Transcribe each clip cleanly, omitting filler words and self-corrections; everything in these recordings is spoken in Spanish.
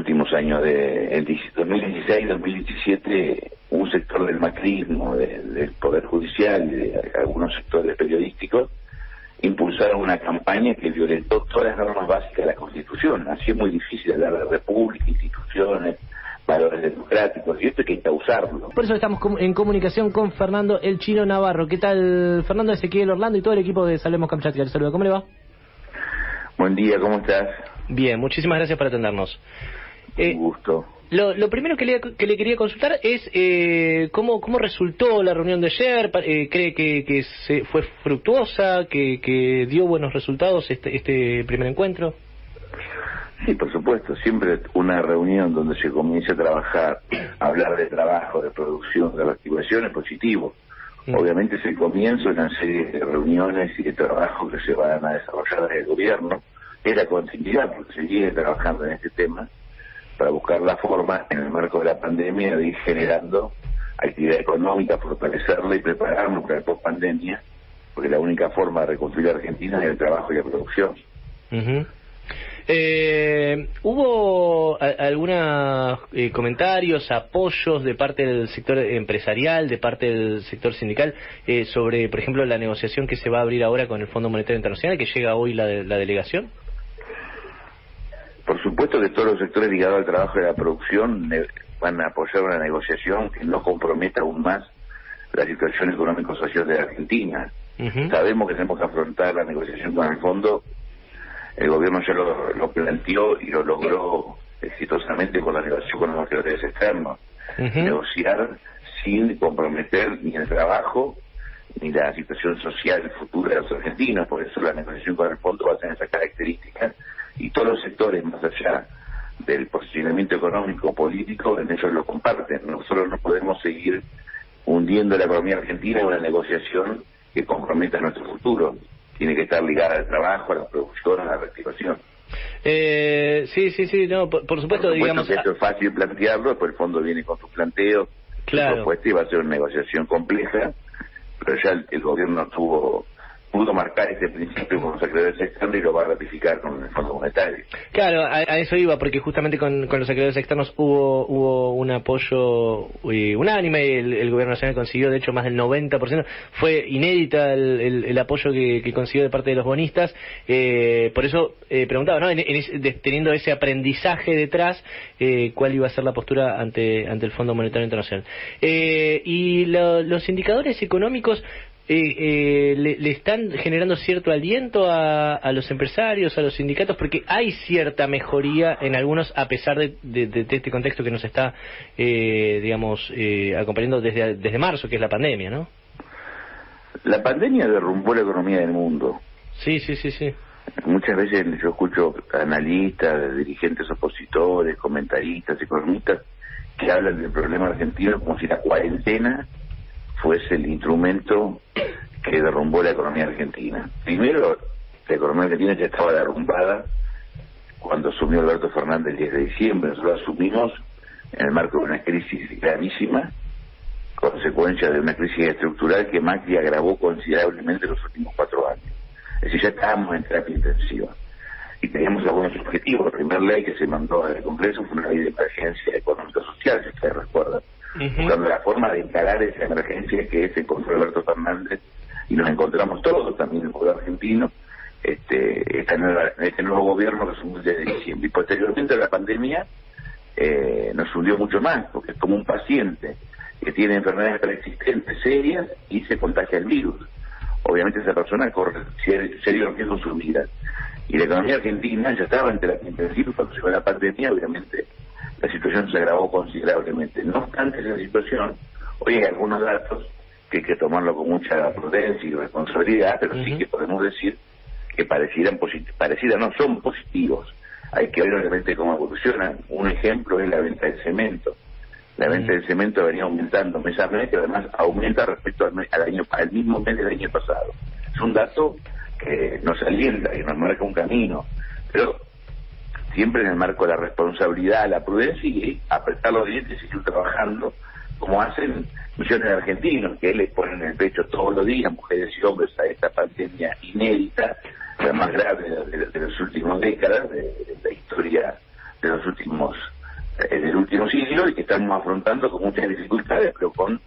últimos años, en 2016 y 2017, un sector del macrismo, del Poder Judicial y de algunos sectores periodísticos, impulsaron una campaña que violentó todas las normas básicas de la Constitución. Así es muy difícil hablar de república, instituciones, valores democráticos, y esto hay que causarlo. Por eso estamos en comunicación con Fernando El Chino Navarro. ¿Qué tal, Fernando? Ezequiel Orlando y todo el equipo de Salvemos Kamchatka. Les saludo. ¿Cómo le va? Buen día, ¿cómo estás? Bien, muchísimas gracias por atendernos. Un gusto. Lo primero que le quería consultar es cómo resultó la reunión de ayer. ¿Cree que fue fructuosa, que dio buenos resultados este primer encuentro? Sí, por supuesto, siempre una reunión donde se comienza a trabajar, a hablar de trabajo, de producción, de reactivación es positivo. Obviamente es el comienzo de una serie de reuniones y de trabajo que se van a desarrollar desde el gobierno. Es la continuidad, porque se sigue trabajando en este tema para buscar la forma, en el marco de la pandemia, de ir generando actividad económica, fortalecerla y prepararnos para el post-pandemia, porque la única forma de reconstruir Argentina es el trabajo y la producción. ¿Hubo algunos comentarios, apoyos de parte del sector empresarial, de parte del sector sindical, sobre, por ejemplo, la negociación que se va a abrir ahora con el Fondo Monetario Internacional, que llega hoy la delegación? Por supuesto que todos los sectores ligados al trabajo y a la producción van a apoyar una negociación que no comprometa aún más la situación económico-social de la Argentina. Sabemos que tenemos que afrontar la negociación con el fondo. El gobierno ya lo planteó y lo logró exitosamente con la negociación con los acreedores externos. Negociar sin comprometer ni el trabajo ni la situación social futura de los argentinos. Por eso la negociación con el fondo va a tener esa característica, y todos los sectores, más allá del posicionamiento económico político, en ellos lo comparten. Nosotros no podemos seguir hundiendo la economía argentina en una negociación que comprometa nuestro futuro. Tiene que estar ligada al trabajo, a la producción, a la reactivación. Sí, no, por supuesto, digamos... que esto es fácil plantearlo, después el fondo viene con sus planteos, claro, propuestas, y va a ser una negociación compleja, pero ya el gobierno pudo marcar este principio con los acreedores externos y lo va a ratificar con el Fondo Monetario. Claro, a eso iba, porque justamente con los acreedores externos hubo un apoyo unánime. El gobierno nacional consiguió, de hecho, más del 90%. Fue inédita el apoyo que consiguió de parte de los bonistas. Por eso preguntaba, ¿no? Teniendo ese aprendizaje detrás, cuál iba a ser la postura ante el Fondo Monetario Internacional. Y los indicadores económicos, le están generando cierto aliento a los empresarios, a los sindicatos, porque hay cierta mejoría en algunos, a pesar de este contexto que nos está acompañando desde marzo, que es la pandemia, ¿no? La pandemia derrumbó la economía del mundo. Sí. Muchas veces yo escucho analistas, dirigentes opositores, comentaristas, economistas, que hablan del problema argentino como si la cuarentena fuese el instrumento que derrumbó la economía argentina. Primero, la economía argentina ya estaba derrumbada cuando asumió Alberto Fernández el 10 de diciembre. Nosotros asumimos en el marco de una crisis gravísima, consecuencia de una crisis estructural que Macri agravó considerablemente los últimos 4 años. Es decir, ya estábamos en terapia intensiva y teníamos algunos objetivos. La primera ley que se mandó al Congreso fue una ley de emergencia económico-social, si ustedes recuerdan, buscando la forma de encarar esa emergencia que se encontró Alberto Fernández, y nos encontramos todos, también el pueblo argentino, este nuevo gobierno que asumió desde diciembre. Y posteriormente a la pandemia nos hundió mucho más, porque es como un paciente que tiene enfermedades preexistentes serias y se contagia el virus. Obviamente esa persona corre serios riesgos en su vida. Y la economía argentina ya estaba en terapia intensiva. Cuando llegó la pandemia, obviamente la situación se agravó considerablemente. No obstante esa situación, hoy hay algunos datos que hay que tomarlo con mucha prudencia y responsabilidad, pero sí que podemos decir que parecieran no son positivos. Hay que ver obviamente cómo evolucionan. Un ejemplo es la venta del cemento. La venta del cemento venía aumentando mes a mes, y además aumenta respecto al mismo mes del año pasado. Es un dato que nos alienta y nos marca un camino, pero siempre en el marco de la responsabilidad, la prudencia y apretar los dientes y seguir trabajando, como hacen millones de argentinos, que les ponen el pecho todos los días, mujeres y hombres, a esta pandemia inédita, la más grave de las últimas décadas, de la historia de los últimos en el último siglo y que estamos afrontando con muchas dificultades, pero con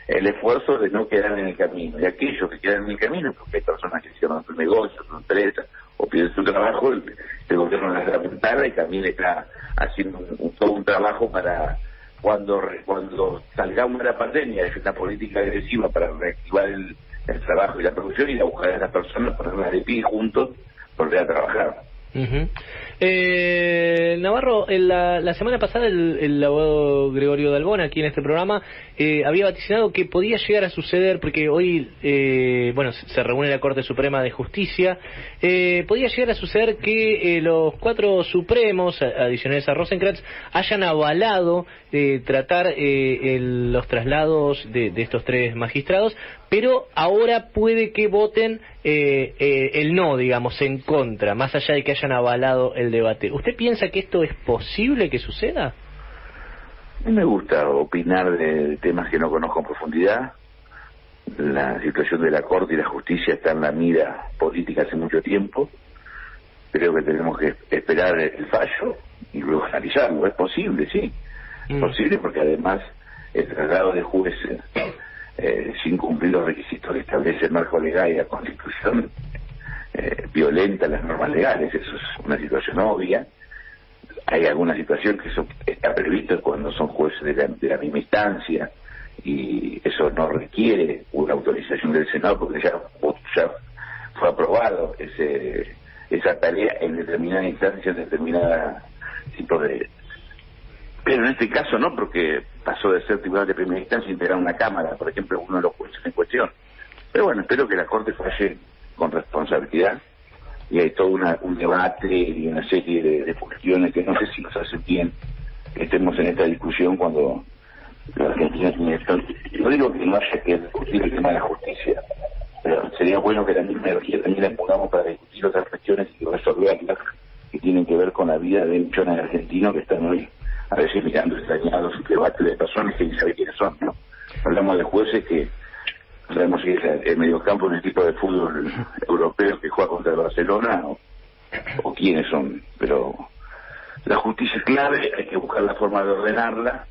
el esfuerzo de no quedar en el camino. Y aquellos que quedan en el camino, porque hay personas que cierran sus negocios, sus empresas, o pierden su trabajo, el gobierno las lamenta y también está haciendo todo un trabajo para cuando salgamos de la pandemia, es una política agresiva para reactivar el trabajo y la producción, y a buscar a las personas, ponerlas de pie juntos, volver a trabajar. Navarro, la semana pasada el abogado Gregorio Dalbón, aquí en este programa, había vaticinado que podía llegar a suceder, porque hoy se reúne la Corte Suprema de Justicia, podía llegar a suceder que los 4 supremos adicionales a Rosenkrantz hayan avalado tratar los traslados de estos 3 magistrados, pero ahora puede que voten el no, digamos, en contra, más allá de que hayan avalado el debate. ¿Usted piensa que esto es posible que suceda? A mí me gusta opinar de temas que no conozco en profundidad. La situación de la Corte y la Justicia está en la mira política hace mucho tiempo. Creo que tenemos que esperar el fallo y luego analizarlo. Es posible, sí. Es posible porque además el traslado de jueces sin cumplir los requisitos que establece el marco legal y la Constitución violenta las normas legales. Eso es una situación obvia. Hay alguna situación que eso está previsto cuando son jueces de la misma instancia, y eso no requiere una autorización del Senado porque ya fue aprobado esa tarea en determinada instancia, en determinada tipo de... Pero en este caso no, porque pasó de ser tribunal de primera instancia a integrar una cámara, por ejemplo, uno de los jueces en cuestión. Pero bueno, espero que la Corte falle con responsabilidad, y hay todo un debate y una serie de cuestiones que no sé si nos hacen bien que estemos en esta discusión cuando la Argentina tiene esto. No digo que no haya que discutir el tema de la justicia, pero sería bueno que la misma energía también la pongamos para discutir otras cuestiones y resolverlas que tienen que ver con la vida de millones de argentinos que están hoy a veces mirando extrañados un debate de personas que ni saben quiénes son, ¿no? Hablamos de jueces que sabemos si es el mediocampo de un equipo de fútbol europeo que juega contra el Barcelona o quiénes son, pero la justicia es clave, hay que buscar la forma de ordenarla.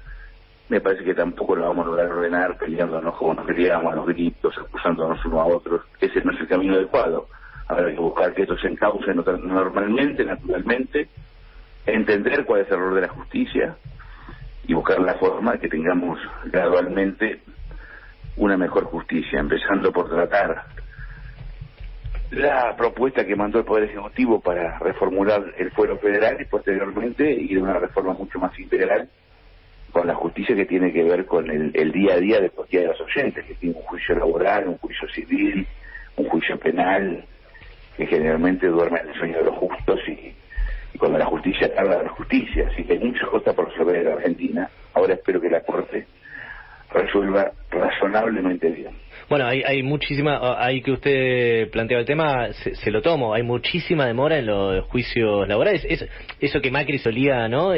Me parece que tampoco la vamos a lograr ordenar peleándonos como nos peleamos a los gritos, acusándonos unos a otros. Ese no es el camino adecuado. Ahora hay que buscar que esto se encauce normalmente, naturalmente, entender cuál es el error de la justicia y buscar la forma de que tengamos gradualmente una mejor justicia, empezando por tratar la propuesta que mandó el Poder Ejecutivo para reformular el fuero federal y posteriormente ir a una reforma mucho más integral con la justicia que tiene que ver con el día a día de cualquiera de los oyentes, que tiene un juicio laboral, un juicio civil, un juicio penal, que generalmente duerme en el sueño de los justos y cuando la justicia tarda la justicia. Así que hay muchas cosas por resolver en la Argentina. Ahora espero que la Corte resuelva razonablemente bien. Bueno, hay muchísima, ahí que usted planteaba el tema, se lo tomo, hay muchísima demora en los juicios laborales. Eso que Macri solía, ¿no?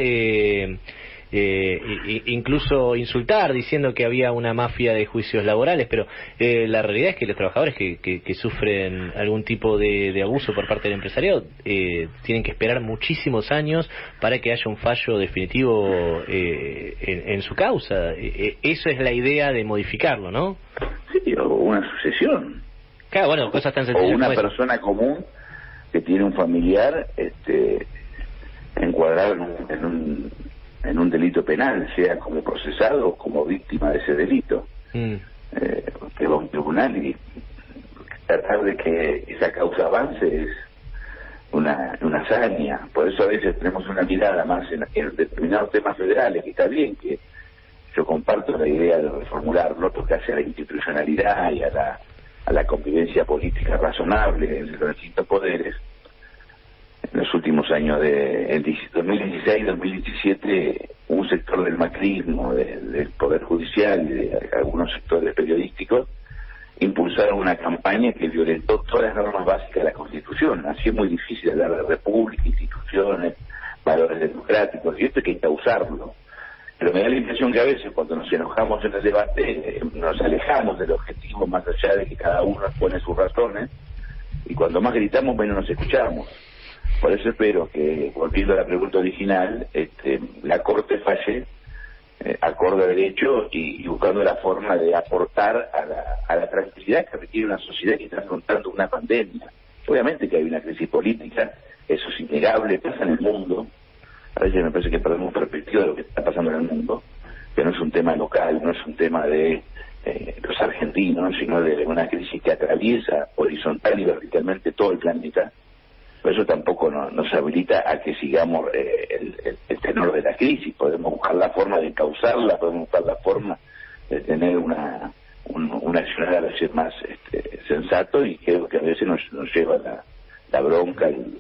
Incluso insultar diciendo que había una mafia de juicios laborales, pero la realidad es que los trabajadores que sufren algún tipo de abuso por parte del empresariado tienen que esperar muchísimos años para que haya un fallo definitivo en su causa. Eso es la idea de modificarlo, ¿no? Sí, o una sucesión. Claro, bueno, cosas tan sencillas. O una persona común que tiene un familiar encuadrado en un delito penal, sea como procesado o como víctima de ese delito, que va a un tribunal, y tratar de que esa causa avance es una hazaña. Por eso a veces tenemos una mirada más en determinados temas federales, que está bien, que yo comparto la idea de reformularlo, porque hace a la institucionalidad y a la convivencia política razonable entre los distintos poderes. En los últimos años de 2016-2017, un sector del macrismo, del Poder Judicial y de algunos sectores periodísticos impulsaron una campaña que violentó todas las normas básicas de la Constitución. Así es muy difícil hablar de república, instituciones, valores democráticos, y esto hay que causarlo. Pero me da la impresión que a veces cuando nos enojamos en el debate nos alejamos del objetivo, más allá de que cada uno pone sus razones, y cuando más gritamos menos nos escuchamos. Por eso espero que, volviendo a la pregunta original, la Corte falle acorde a derecho y buscando la forma de aportar a la tranquilidad que requiere una sociedad que está afrontando una pandemia. Obviamente que hay una crisis política, eso es innegable, pasa en el mundo. A veces me parece que perdemos perspectiva de lo que está pasando en el mundo, que no es un tema local, no es un tema de los argentinos, sino de una crisis que atraviesa horizontal y verticalmente todo el planeta. Por eso tampoco nos habilita a que sigamos el tenor de la crisis. Podemos buscar la forma de causarla, podemos buscar la forma de tener un accionar a veces más sensato, y creo que a veces nos lleva la bronca, el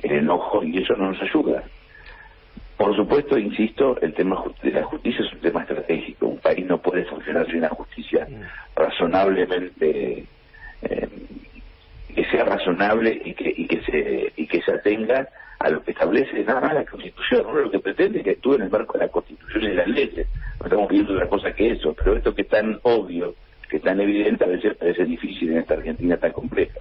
enojo, y eso no nos ayuda. Por supuesto, insisto, el tema de la justicia es un tema estratégico. Un país no puede funcionar sin una justicia razonablemente que sea razonable y que se atenga a lo que establece nada más la Constitución. Uno lo que pretende es que actúe en el marco de la Constitución y de las leyes. No estamos pidiendo otra cosa que eso, pero esto que es tan obvio, que es tan evidente, a veces parece difícil en esta Argentina tan compleja.